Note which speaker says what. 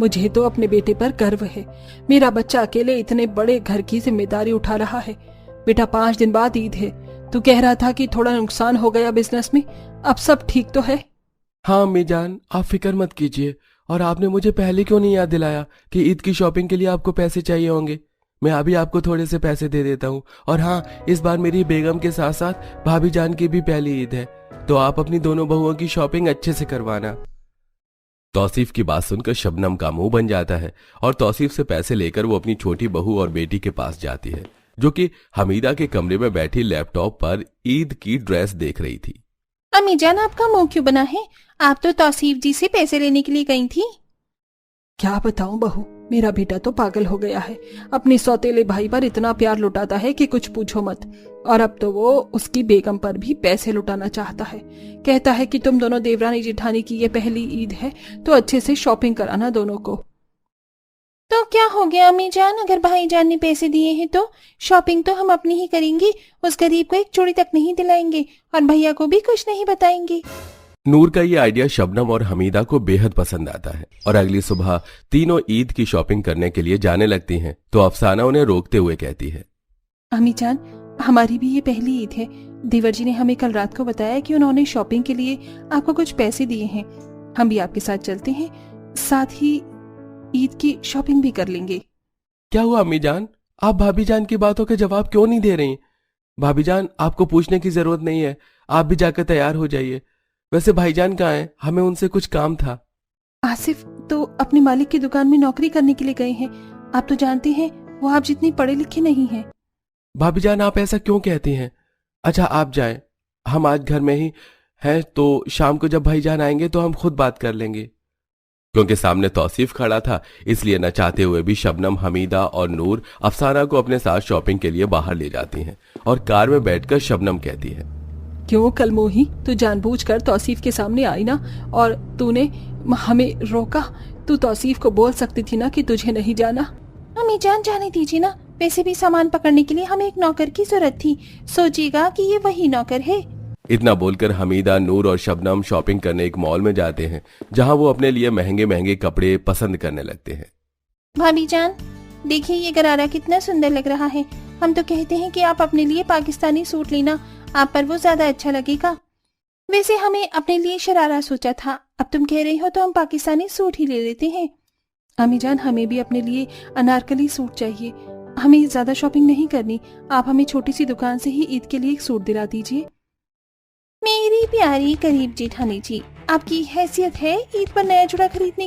Speaker 1: मुझे तो अपने बेटे पर गर्व है। मेरा बच्चा अकेले इतने बड़े घर की जिम्मेदारी उठा रहा है। बेटा 5 दिन बाद ईद है। तू कह रहा था कि थोड़ा नुकसान हो गया बिजनेस में, अब सब ठीक तो है?
Speaker 2: हाँ अम्मी जान, आप फिक्र मत कीजिए। और आपने मुझे पहले क्यों नहीं याद दिलाया कि ईद की शॉपिंग के लिए आपको पैसे चाहिए होंगे। मैं अभी आपको थोड़े से पैसे दे देता हूँ। और हाँ, इस बार मेरी बेगम के साथ साथ भाभी जान की भी पहली ईद है, तो आप अपनी दोनों बहुओं की शॉपिंग अच्छे से करवाना। तौसीफ की बात सुनकर शबनम का मुंह बन जाता है और तौसीफ से पैसे लेकर वो अपनी छोटी बहू और बेटी के पास जाती है, जो कि हमीदा के कमरे में बैठी लैपटॉप पर ईद की ड्रेस देख रही थी।
Speaker 3: अम्मी जान, आपका मुंह क्यों बना है? आप तो तौसीफ जी से पैसे लेने के लिए गई थी।
Speaker 1: क्या बताऊं बहू, मेरा बेटा तो पागल हो गया है। अपने सौतेले भाई पर इतना प्यार लुटाता है कि कुछ पूछो मत। और अब तो वो उसकी बेगम पर भी पैसे लुटाना चाहता है। कहता है कि तुम दोनों देवरानी जेठानी की ये पहली ईद है, तो अच्छे से शॉपिंग कराना दोनों को।
Speaker 3: तो क्या हो गया अम्मी जान, अगर भाईजान ने पैसे दिए हैं तो शॉपिंग तो हम अपनी ही करेंगे। उस गरीब को एक चूड़ी तक नहीं दिलाएंगे और भैया को भी कुछ नहीं बताएंगे।
Speaker 2: नूर का ये आइडिया शबनम और हमीदा को बेहद पसंद आता है और अगली सुबह तीनों ईद की शॉपिंग करने के लिए जाने लगती हैं, तो अफसाना उन्हें रोकते हुए कहती है,
Speaker 1: अम्मी जान, हमारी भी ये पहली ईद है। देवर जी ने हमें कल रात को बताया कि उन्होंने शॉपिंग के लिए आपको कुछ पैसे दिए हैं। हम भी आपके साथ चलते हैं, साथ ही ईद की शॉपिंग भी कर लेंगे।
Speaker 2: क्या हुआ अम्मी जान, आप भाभी जान की बातों के जवाब क्यों नहीं दे रही? भाभी जान, आपको पूछने की जरूरत नहीं है, आप भी जाकर तैयार हो जाइए। वैसे भाईजान कहाँ हैं? हमें उनसे कुछ काम था।
Speaker 1: आसिफ तो अपने मालिक की दुकान में नौकरी करने के लिए गए हैं। आप तो जानते हैं वो आप जितनी पढ़े लिखे नहीं हैं।
Speaker 2: भाभी जान, आप ऐसा क्यों कहती हैं? अच्छा आप जाएं, हम आज घर में ही हैं, तो शाम को जब भाईजान आएंगे तो हम खुद बात कर लेंगे। क्योंकि सामने तौसीफ खड़ा था, इसलिए न चाहते हुए भी शबनम, हमीदा और नूर अफसाना को अपने साथ शॉपिंग के लिए बाहर ले जाती हैं। और कार में बैठकर शबनम कहती है,
Speaker 1: क्यों कलमोही, तू जानबूझकर तौसीफ के सामने आई ना, और तूने हमें रोका। तू तौसीफ को बोल सकती थी ना कि तुझे नहीं जाना।
Speaker 3: अम्मी जान, जाने दीजिए ना। वैसे भी सामान पकड़ने के लिए हमें एक नौकर की जरूरत थी। सोचिएगा कि ये वही नौकर है।
Speaker 2: इतना बोलकर हमीदा, नूर और शबनम शॉपिंग करने एक मॉल में जाते हैं, जहां वो अपने लिए महंगे महंगे कपड़े पसंद करने लगते हैं।
Speaker 3: भाभी जान, देखिए ये गरारा कितना सुंदर लग रहा है। हम तो कहते हैं कि आप अपने लिए पाकिस्तानी सूट लेना, आप पर वो ज्यादा अच्छा लगेगा। वैसे हमें अपने लिए शरारा सोचा था, अब तुम कह रही हो तो हम पाकिस्तानी सूट ही ले लेते हैं।
Speaker 1: अम्मी जान, हमें भी अपने लिए अनारकली सूट चाहिए। हमें ज्यादा शॉपिंग नहीं करनी। आप हमें छोटी सी दुकान से ही ईद के लिए एक सूट दिला दीजिए।
Speaker 3: मेरी प्यारी करीब जेठानी जी, आपकी हैसियत है ईद पर नया जुड़ा खरीदने